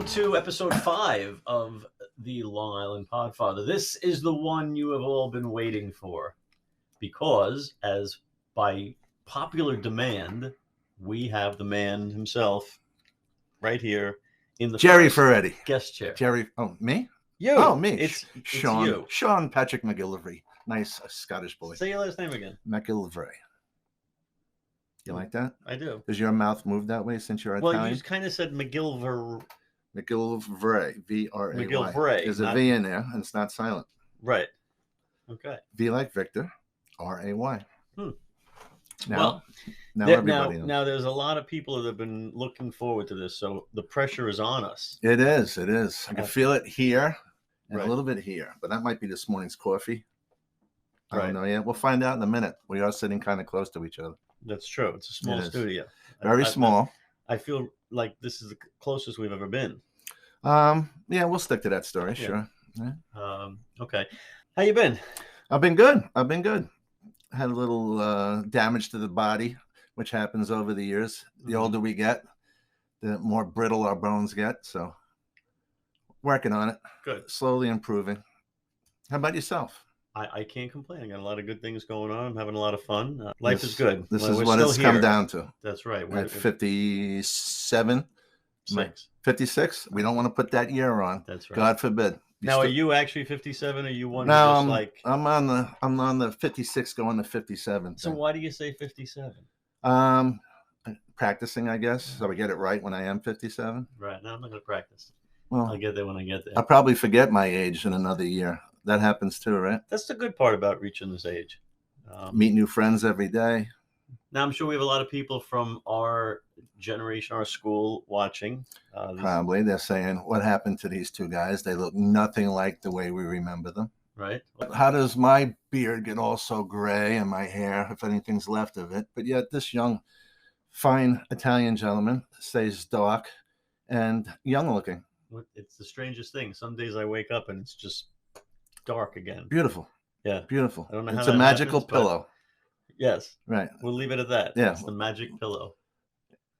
Welcome to episode 5 of the Long Island Podfather. This is the one you have all been waiting for because, as by popular demand, we have the man himself right here in the Jerry first Ferretti. guest chair. Jerry, oh, me? You. Oh, me. It's Sean. you. Sean Patrick Macgilvray. Nice Scottish boy. Say your last name again. Macgilvray. You like that? I do. Does your mouth move that way since you're Well, Italian? you kind of said McGilver. Macgilvray. V-R-A-Y. McGilvray. There's a V in there, and it's not silent. Right. Okay. V like Victor. R-A-Y. Now everybody knows. Now, there's a lot of people that have been looking forward to this, so the pressure is on us. It is. I can feel it here and Right. a little bit here, but that might be this morning's coffee. I Right. don't know yet. We'll find out in a minute. We are sitting kind of close to each other. That's true. It's a small It is. studio. Very small. I feel like this is the closest we've ever been. Yeah, we'll stick to that story. Yeah. Sure. Yeah. Okay. How you been? I've been good. Had a little damage to the body, which happens over the years. The older we get, the more brittle our bones get. So working on it. Good. Slowly improving. How about yourself? I can't complain. I got a lot of good things going on. I'm having a lot of fun. Life is good. This Well, is we're what still it's here. come down to. That's right. At 57, 6. 56. We don't want to put that year on. That's right. God forbid. Now, are you actually 57? Or are you one No, who's just like? I'm on the 56 going to 57. So why do you say 57? Practicing, I guess, so I get it right when I am 57. Right. No, I'm not going to practice. Well, I'll get there when I get there. I'll probably forget my age in another year. That happens too, right? That's the good part about reaching this age. Meet new friends every day. Now, I'm sure we have a lot of people from our generation, our school, watching. Probably. They're saying, what happened to these two guys? They look nothing like the way we remember them. Right? How does my beard get all so gray and my hair, if anything's left of it? But yet this young, fine Italian gentleman stays dark and young looking. It's the strangest thing. Some days I wake up and it's just dark again. Beautiful. Yeah. Beautiful. I don't know how it's a that magical happens, but- pillow. Yes. Right. We'll leave it at that. Yeah. It's the magic pillow.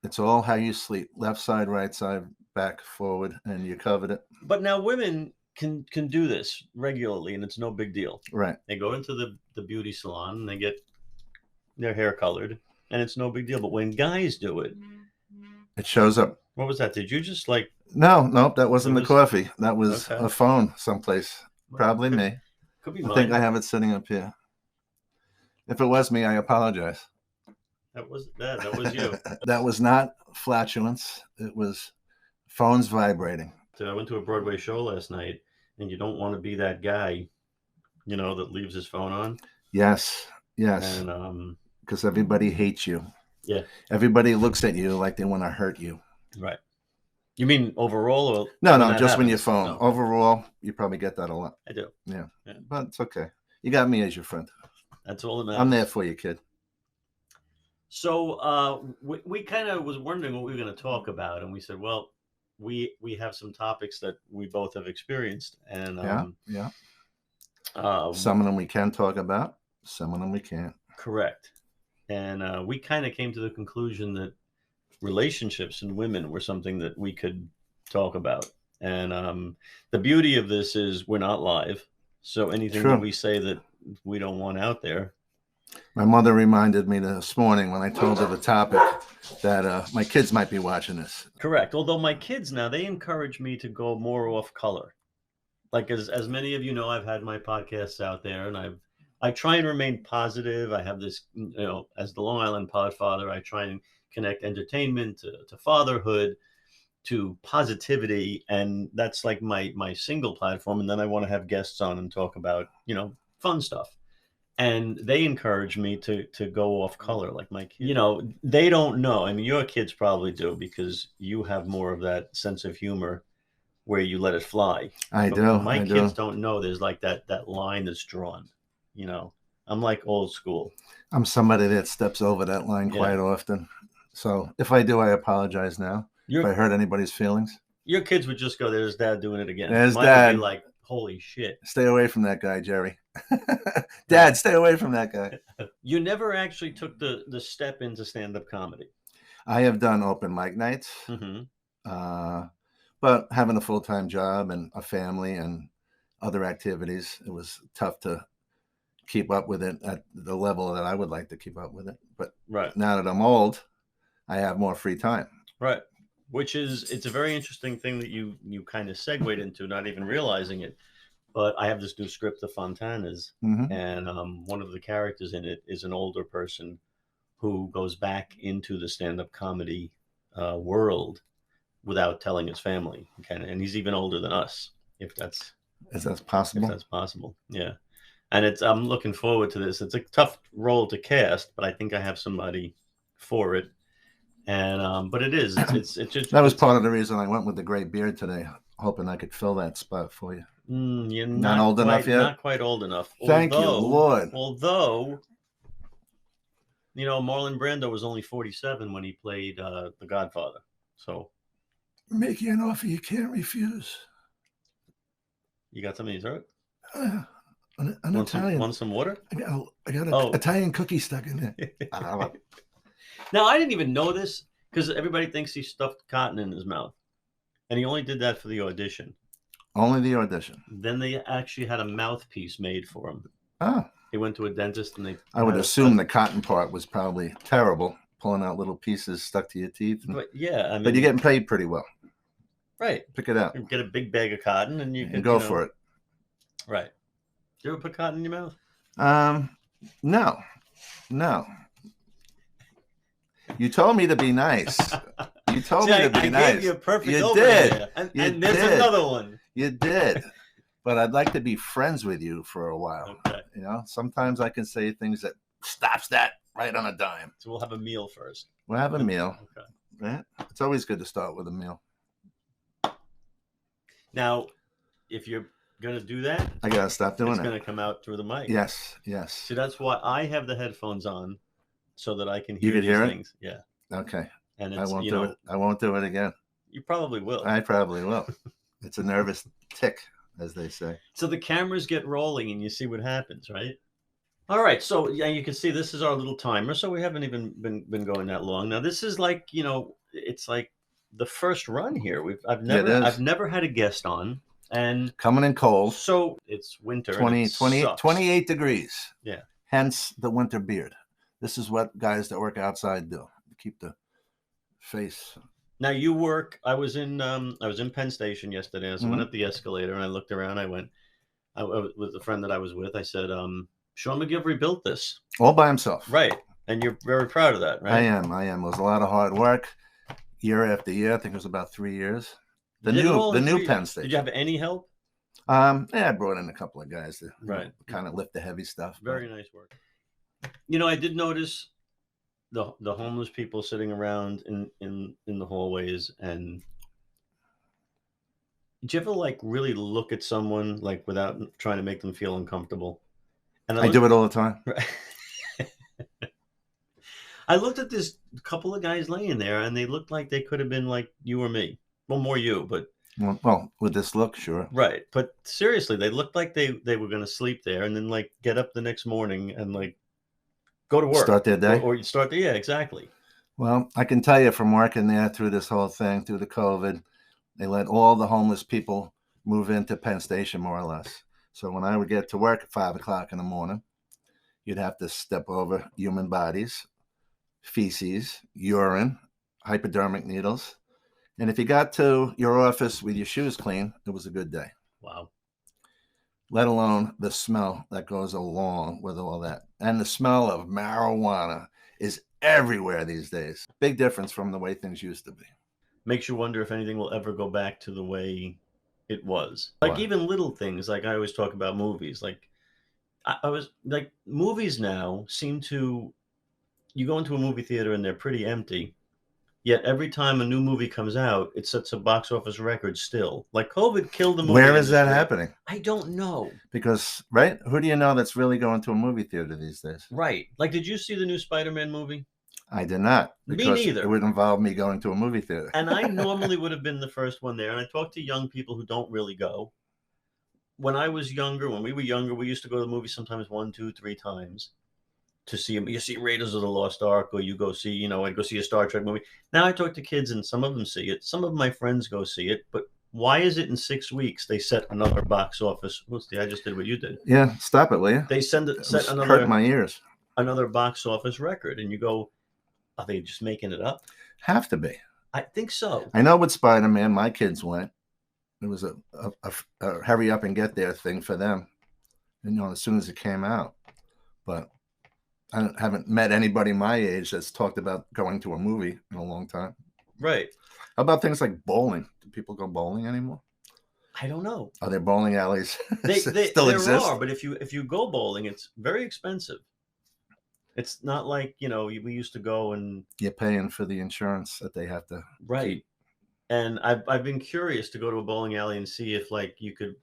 It's all how you sleep. Left side, right side, back, forward, and you covered it. But now women can do this regularly and it's no big deal. Right. They go into the beauty salon and they get their hair colored and it's no big deal. But when guys do it, It shows up. what was that? Did you just like No, that wasn't It the was- coffee. That was Okay. a phone someplace. Probably me. Could be I mine. think I have it sitting up here. If it was me, I apologize. That was you. That was not flatulence. It was phones vibrating. So I went to a Broadway show last night, and you don't want to be that guy, that leaves his phone on. Yes. And Because everybody hates you. Yeah. Everybody looks at you like they want to hurt you. right. You mean overall, or No, that just when happens? your phone. No, Overall, you probably get that a lot. I do. Yeah. Yeah. But it's okay. You got me as your friend. That's all that matters. I'm there for you, kid. So we kind of was wondering what we were going to talk about, and we said, well, we have some topics that we both have experienced, and Yeah. uh, Some of them we can talk about. Some of them we can't. correct. And we kind of came to the conclusion that relationships and women were something that we could talk about. And the beauty of this is we're not live, so anything True. that we say that we don't want out there. My mother reminded me this morning when I told her the topic that my kids might be watching this. Correct. Although my kids now, they encourage me to go more off color. Like as many of you know, I've had my podcasts out there, and I try and remain positive. I have this, as the Long Island Podfather, I try and connect entertainment to fatherhood, to positivity, and that's like my single platform. And then I want to have guests on and talk about fun stuff. And they encourage me to go off color, like my kids. They don't know. I mean, your kids probably do because you have more of that sense of humor where you let it fly. I But do. My I kids do. don't know there's like that line that's drawn. I'm like old school. I'm somebody that steps over that line Yeah. quite often. So if I do, I apologize now. If I hurt anybody's feelings. Your kids would just go, "There's Dad doing it again." There's Mine Dad. would be like, "Holy shit!" Stay away from that guy, Jerry. Dad, stay away from that guy. You never actually took the step into stand-up comedy. I have done open mic nights, Mm-hmm. But having a full-time job and a family and other activities, it was tough to keep up with it at the level that I would like to keep up with it. But Right. now that I'm old, I have more free time. Right. Which is, it's a very interesting thing that you kind of segued into, not even realizing it. But I have this new script of Fontana's, Mm-hmm. and one of the characters in it is an older person who goes back into the stand-up comedy world without telling his family, and he's even older than us, if that's possible. possible. Yeah, and I'm looking forward to this. It's a tough role to cast, but I think I have somebody for it. And but it is. It's just That was part of the reason I went with the gray beard today, hoping I could fill that spot for you. You're Not old enough yet? Not quite old enough. Thank you, Lord. Although, Marlon Brando was only 47 when he played the Godfather. So, make you an offer you can't refuse. You got something in your throat? An want Italian. Want some water? I got an Italian cookie stuck in there. Now, I didn't even know this because everybody thinks he stuffed cotton in his mouth. And he only did that for the audition. Only the audition. Then they actually had a mouthpiece made for him. Oh. He went to a dentist and I would assume the cotton part was probably terrible, pulling out little pieces stuck to your teeth. But yeah, I mean, but you're getting paid pretty well. Right. Pick it out. Get a big bag of cotton and you can go for it. Right. You ever put cotton in your mouth? No. You told me to be nice. You told me to be nice. I gave you a perfect you did. And there's another one. You did. But I'd like to be friends with you for a while. Okay. Sometimes I can say things that stops that right on a dime. So we'll have a meal first. We'll have a meal. Okay. Right? It's always good to start with a meal. Now, if you're going to do that, I got to stop doing it. It's going to come out through the mic. Yes. See, that's why I have the headphones on so that I can hear these things. Yeah. Okay. And I won't do it. I won't do it again. You probably will. I probably will. It's a nervous tick, as they say. So the cameras get rolling and you see what happens, right? All right. So yeah, you can see this is our little timer. So we haven't even been going that long. Now this is like, it's like the first run here. I've never had a guest on, and coming in cold. So it's winter. 28 degrees. Yeah. Hence the winter beard. This is what guys that work outside do. Keep the face. Now you work. I was in Penn Station yesterday. So I went up the escalator and I looked around. I went with a friend that I was with. I said, Sean Macgilvray built this all by himself. Right. And you're very proud of that, right? I am. It was a lot of hard work, year after year. I think it was about 3 years. The new Penn Station. Did you have any help? I brought in a couple of guys to kind of lift the heavy stuff. Very nice work. I did notice the homeless people sitting around in the hallways, and did you ever really look at someone without trying to make them feel uncomfortable? And I do it all the time. I looked at this couple of guys laying there, and they looked like they could have been like you or me. Well, more you, but well, with this look, sure. Right, but seriously, they looked like they were going to sleep there, and then get up the next morning and go to work, start their day, or you start the exactly. Well, I can tell you from working there through this whole thing, through the COVID, they let all the homeless people move into Penn Station more or less. So when I would get to work at 5 o'clock in the morning, you'd have to step over human bodies, feces, urine, hypodermic needles. And if you got to your office with your shoes clean, it was a good day. Wow. Let alone the smell that goes along with all that. And the smell of marijuana is everywhere these days. Big difference from the way things used to be. Makes you wonder if anything will ever go back to the way it was. What? Even little things, I always talk about movies. I was movies now seem to, you go into a movie theater and they're pretty empty. Yet every time a new movie comes out, it sets a box office record still. COVID killed the movie. Where is that happening? I don't know. Because, right? Who do you know that's really going to a movie theater these days? Right. Did you see the new Spider-Man movie? I did not. Me neither. It would involve me going to a movie theater. And I normally would have been the first one there. And I talk to young people who don't really go. When we were younger, we used to go to the movie sometimes 1, 2, 3 times. to see them. You see Raiders of the Lost Ark, or you go see, I go see a Star Trek movie. Now I talk to kids, and some of them see it. Some of my friends go see it, but why is it in 6 weeks they set another box office? I just did what you did. Yeah, stop it, will you? They set Hurt my ears. Another box office record, and you go, are they just making it up? Have to be. I think so. I know with Spider-Man, my kids went. It was a hurry up and get there thing for them, as soon as it came out. But I haven't met anybody my age that's talked about going to a movie in a long time. Right. How about things like bowling? Do people go bowling anymore? I don't know. Are there bowling alleys they still there exist? Are, but if you go bowling, it's very expensive. It's not like, we used to go and you're paying for the insurance that they have to. Right. keep. And I've been curious to go to a bowling alley and see if, like, you could,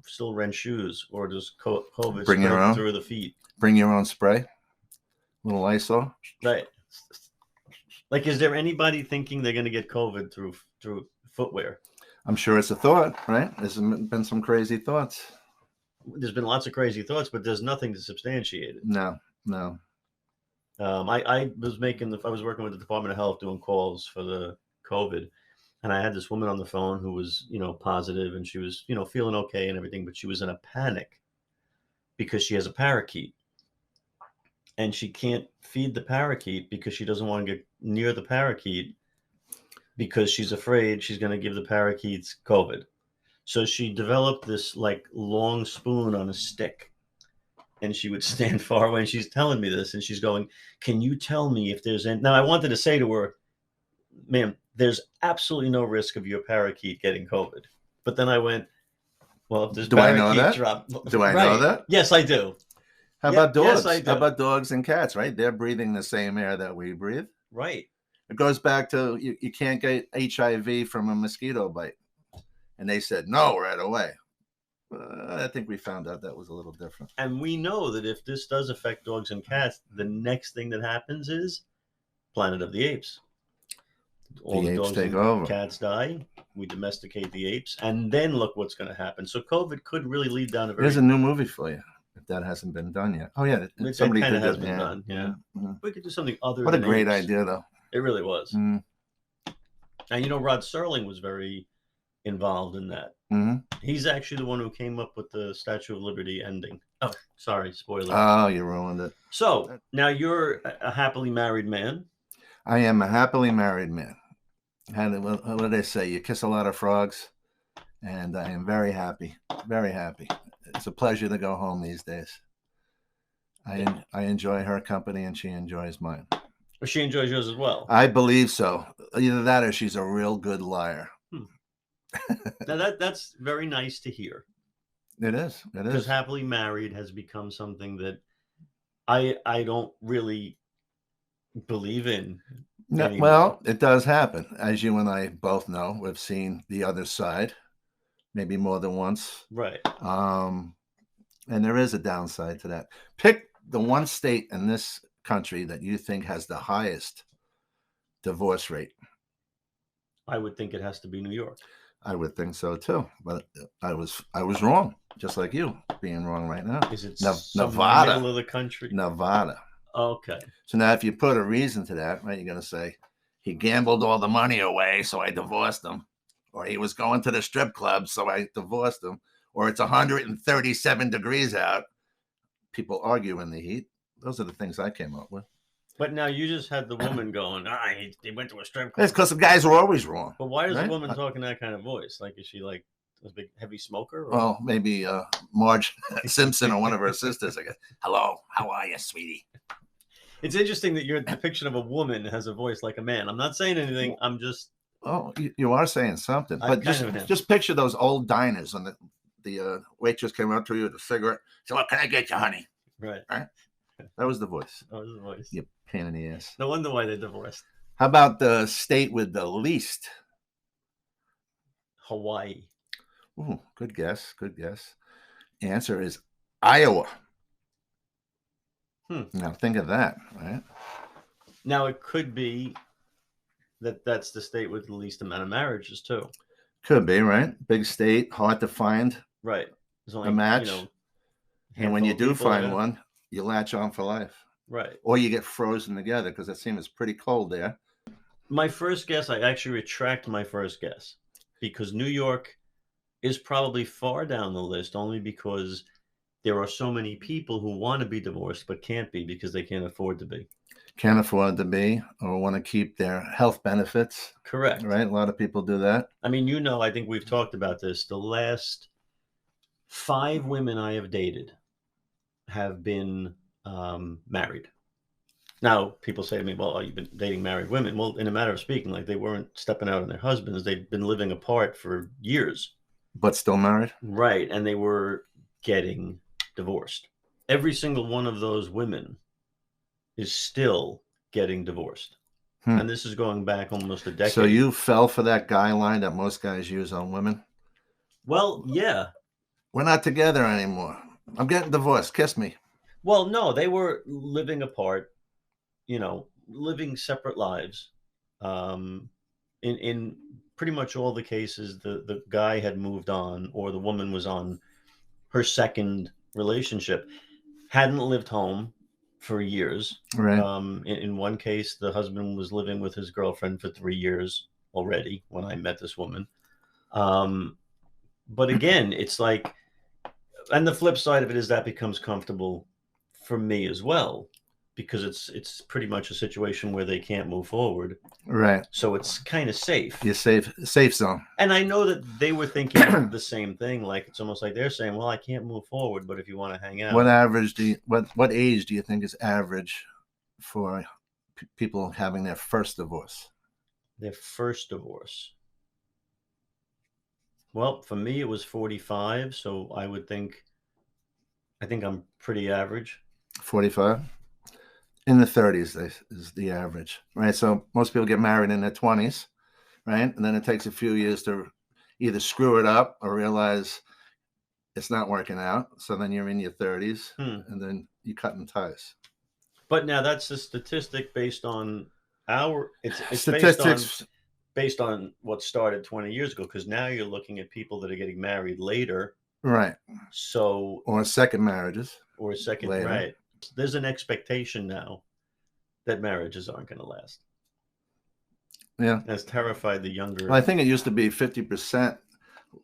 still rent shoes, or does COVID Bring your own through the feet? Bring your own spray. Little Lysol. Right. Like, is there anybody thinking they're going to get COVID through footwear? I'm sure it's a thought, right? There's been some crazy thoughts. There's been lots of crazy thoughts, but there's nothing to substantiate it. No. I was working with the Department of Health doing calls for the COVID, and I had this woman on the phone who was, positive, and she was, feeling okay and everything, but she was in a panic because she has a parakeet, and she can't feed the parakeet because she doesn't want to get near the parakeet because she's afraid she's going to give the parakeets COVID. So she developed this, like, long spoon on a stick, and she would stand far away, and she's telling me this, and she's going, can you tell me if there's any... Now, I wanted to say to her, ma'am, there's absolutely no risk of your parakeet getting COVID. But then I went, well, if there's Do I know that? Do I know that? Yes, I do. How about dogs? Yes, I do. How about dogs and cats, right? They're breathing the same air that we breathe. Right. It goes back to you can't get HIV from a mosquito bite. And they said no right away. I think we found out that was a little different. And we know that if this does affect dogs and cats, the next thing that happens is Planet of the Apes. All the dogs take over. Cats die. We domesticate the apes, and then look what's going to happen. So COVID could really lead down a very... There's a new movie for you if that hasn't been done yet. Oh yeah, somebody kind of has been done. Yeah, we could do something other. What a great idea, though. It really was. And Rod Serling was very involved in that. He's actually the one who came up with the Statue of Liberty ending. Oh, sorry, spoiler. Oh, you ruined it. So now you're a happily married man. I am a happily married man. What did they say? You kiss a lot of frogs, and I am very happy. Very happy. It's a pleasure to go home these days. I enjoy her company, and she enjoys mine. She enjoys yours as well. I believe so. Either that, or she's a real good liar. Now that's very nice to hear. It is. Because happily married has become something that I don't really believe in. No, well, it does happen. As you and I both know, we've seen the other side, maybe more than once. Right. And there is a downside to that. Pick the one state in this country that you think has the highest divorce rate. I would think it has to be New York. I would think so too, but I was wrong, just like you being wrong right now. Is it Nevada? Middle of the country. Nevada. Okay. So now, if you put a reason to that, right, you're going to say he gambled all the money away, so I divorced him, or he was going to the strip club, so I divorced him, or it's 137 degrees out. People argue in the heat. Those are the things I came up with. But now you just had the woman going, he went to a strip club. It's because the guys are always wrong. But why is the woman talking that kind of voice? Like, is she like a big heavy smoker? Or? Well, maybe Marge Simpson or one of her sisters. I guess. Hello, how are you, sweetie? It's interesting that your depiction of a woman has a voice like a man. I'm not saying anything. I'm just... Oh, you are saying something. But just picture those old diners when the waitress came up to you with a cigarette. So what can I get you, honey? Right. That was the voice. That was the voice. You pain in the ass. No wonder why they're divorced. How about the state with the least? Hawaii. Ooh, good guess. Good guess. The answer is Iowa. Now think of that, right? Now it could be that's the state with the least amount of marriages too. Could be, right? Big state, hard to find. Right. There's only, a match. And when you do find one, you latch on for life. Right. or you get frozen together because it seems pretty cold there. My first guess, I actually retract my first guess because New York is probably far down the list only because there are so many people who want to be divorced but can't be because they can't afford to be. Can't afford to be or want to keep their health benefits. Correct. Right? A lot of people do that. I mean, I think we've talked about this. The last 5 women I have dated have been married. Now, people say to me, well, you've been dating married women. Well, in a matter of speaking, like they weren't stepping out on their husbands. They've been living apart for years. But still married? Right. And they were getting divorced. Every single one of those women is still getting divorced. And this is going back almost a decade. So you fell for that guy line that most guys use on women? Well, yeah. We're not together anymore. I'm getting divorced. Kiss me. Well, no, they were living apart, living separate lives. In pretty much all the cases, the guy had moved on or the woman was on her second relationship, hadn't lived home for years. Right. In one case, the husband was living with his girlfriend for 3 years already when I met this woman. But again, it's like, and the flip side of it is that becomes comfortable for me as well, because it's pretty much a situation where they can't move forward. Right. So it's kind of safe. You're safe zone. And I know that they were thinking the same thing. Like it's almost like they're saying, well, I can't move forward, but if you want to hang out. What age do you think is average for people having their first divorce? Their first divorce. Well, for me, it was 45. So I think I'm pretty average. 45? In the 30s is the average, right? So most people get married in their 20s, right? And then it takes a few years to either screw it up or realize it's not working out. So then you're in your 30s and then you're cutting ties. But now that's a statistic based on it's statistics based on what started 20 years ago, because now you're looking at people that are getting married later. Right. So or second marriages. Or second, later. Right. There's an expectation now that marriages aren't going to last. Yeah. That's terrified the younger. Well, I think it used to be 50%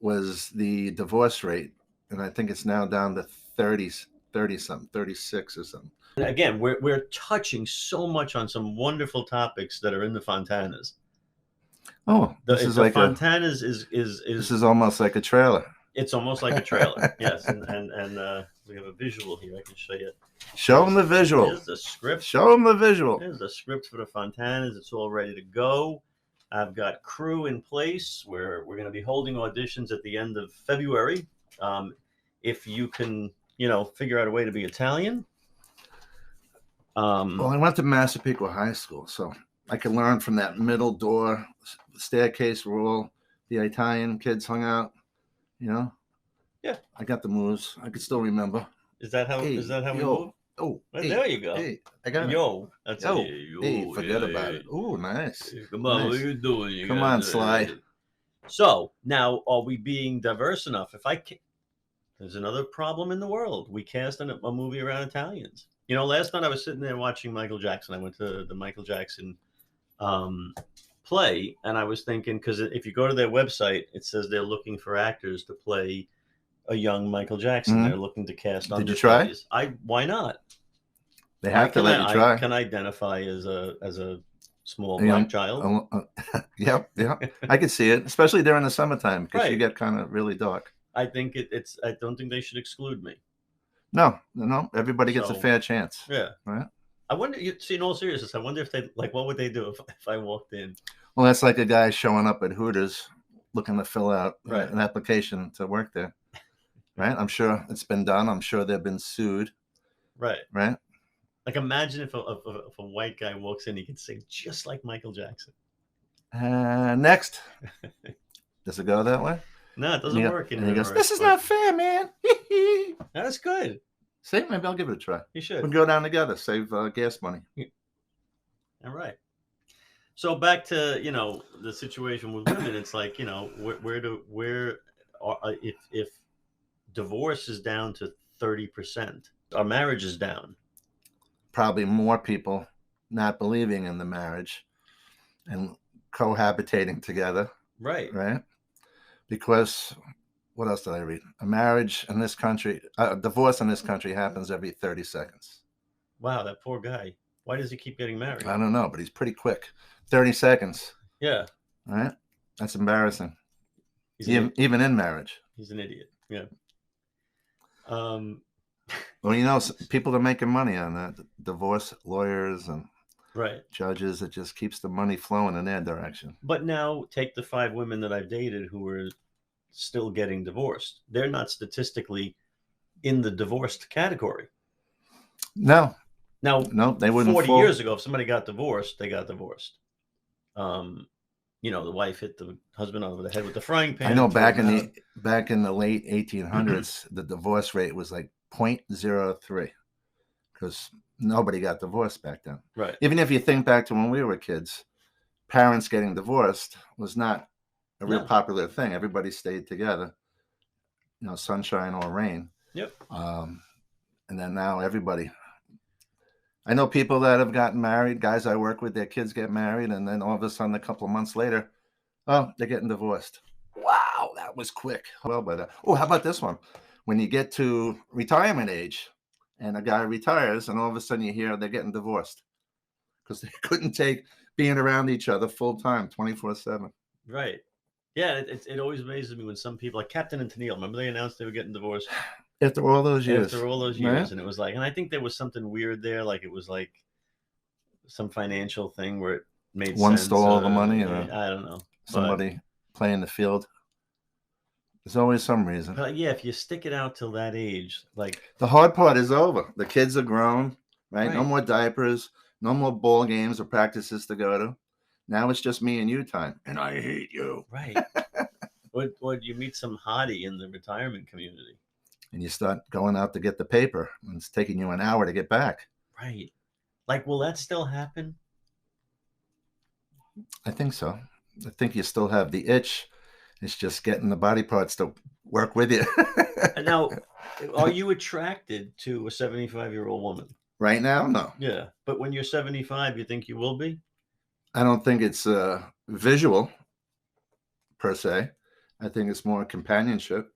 was the divorce rate. And I think it's now down to 30 something, 36 or something. Again, we're touching so much on some wonderful topics that are in the Fontanas. Oh, this is like Fontanas is this is almost like a trailer. It's almost like a trailer, yes. And we have a visual here. I can show you. Show them the visual. Here's the script. Show them the visual. Here's the script for the Fontanas. It's all ready to go. I've got crew in place where we're going to be holding auditions at the end of February. If you can, figure out a way to be Italian. Well, I went to Massapequa High School, so I could learn from that middle door staircase where all the Italian kids hung out. Yeah. I got the moves. I could still remember. Is that how we move? Oh, hey, there you go. Hey, I got it. That's hey, forget about it. Oh, nice. Come on, nice. What are you doing? Come on, Sly. So now, are we being diverse enough? There's another problem in the world. We cast a movie around Italians. Last night I was sitting there watching Michael Jackson. I went to the Michael Jackson play, and I was thinking, because if you go to their website, it says they're looking for actors to play a young Michael Jackson. Mm-hmm. They're looking to cast. Did you try? Why not? They have to let you try. I can identify as a small black child. Yep. I can see it, especially during the summertime because you get kind of really dark. I think I don't think they should exclude me. No. Everybody gets a fair chance. Yeah. Right. I wonder. In all seriousness, I wonder if what would they do if I walked in? Well, that's like a guy showing up at Hooters looking to fill out an application to work there. Right. I'm sure it's been done. I'm sure they've been sued. Right. Right. Like imagine if a white guy walks in, he can sing just like Michael Jackson. Next. Does it go that way? No, it doesn't work. And he goes, "This is not fair, man." That's good. See, maybe I'll give it a try. You should. We can go down together, save gas money. All right. So back to the situation with women, it's like if divorce is down to 30%, our marriage is down. probably more people not believing in the marriage and cohabitating together, Right. right? Because what else did I read? A marriage in this country, a divorce in this country happens every 30 seconds. Wow, that poor guy. Why does he keep getting married? I don't know, but he's pretty quick. 30 seconds, Yeah. right? That's embarrassing. He's Even in marriage. He's an idiot. Yeah. Well, you know, people are making money on that. Divorce lawyers and right. judges. It just keeps the money flowing in their direction. But now take the 5 women that I've dated who are still getting divorced. They're not statistically in the divorced category. No. Now, no, they wouldn't. 40 years ago, if somebody got divorced, they got divorced. You know, the wife hit the husband over the head with the frying pan. I know back in the late 1800s, the divorce rate was like 0.03 because nobody got divorced back then. Right. Even if you think back to when we were kids, parents getting divorced was not a real popular thing. Everybody stayed together, you know, sunshine or rain. Yep. And then now everybody. I know people that have gotten married, guys I work with, their kids get married, and then all of a sudden, a couple of months later, oh, they're getting divorced. Wow, that was quick. Well, but oh, how about this one? When you get to retirement age and a guy retires, and all of a sudden you hear they're getting divorced because they couldn't take being around each other full time, 24/7. Right. Yeah, it always amazes me when some people, like Captain and Tennille, remember they announced they were getting divorced? After all those years. Right? And it was like, and I think there was something weird there, like it was like some financial thing where it made one sense. stole all the money, or I don't know. Somebody playing the field. There's always some reason. But yeah, if you stick it out till that age, like the hard part is over. The kids are grown, right? No more diapers, no more ball games or practices to go to. Now it's just me and you time, and I hate you. Right. Or you meet some hottie in the retirement community. And you start going out to get the paper, and it's taking you an hour to get back. Right. Like, will that still happen? I think so. I think you still have the itch. It's just getting the body parts to work with you. Now, are you attracted to a 75-year-old woman? Right now, no. Yeah. But when you're 75, you think you will be? I don't think it's visual, per se. I think it's more companionship.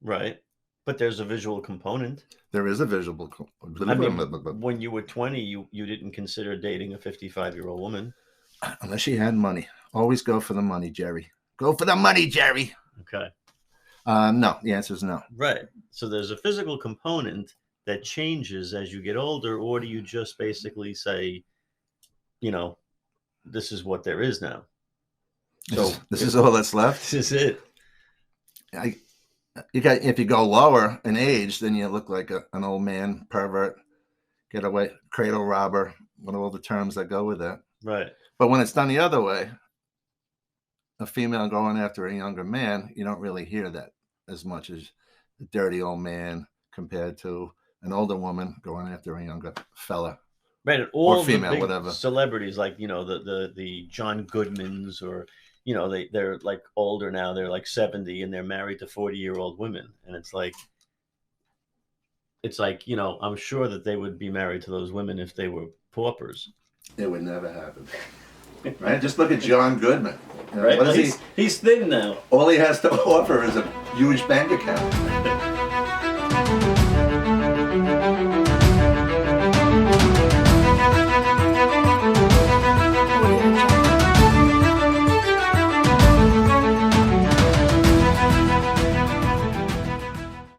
Right. But there's a visual component. There is a visual component. I mean, when you were 20, you didn't consider dating a 55-year-old woman. Unless she had money. Always go for the money, Jerry. Go for the money, Jerry. Okay. No, the answer is no. Right. So there's a physical component that changes as you get older, or do you just basically say, you know, this is what there is now? So this is all that's left? This is it. If you go lower in age, then you look like an old man, pervert, getaway, cradle robber, one of all the terms that go with that. Right. But when it's done the other way, a female going after a younger man, you don't really hear that as much as a dirty old man compared to an older woman going after a younger fella. Right. And all or female, the big whatever. Celebrities, like, you know, the John Goodmans, or, you know, they're like older now. They're like 70 and they're married to 40-year-old women. And it's like, you know, I'm sure that they would be married to those women if they were paupers. It would never happen. Right? Just look at John Goodman. You know, right? What is he's thin now. All he has to offer is a huge bank account.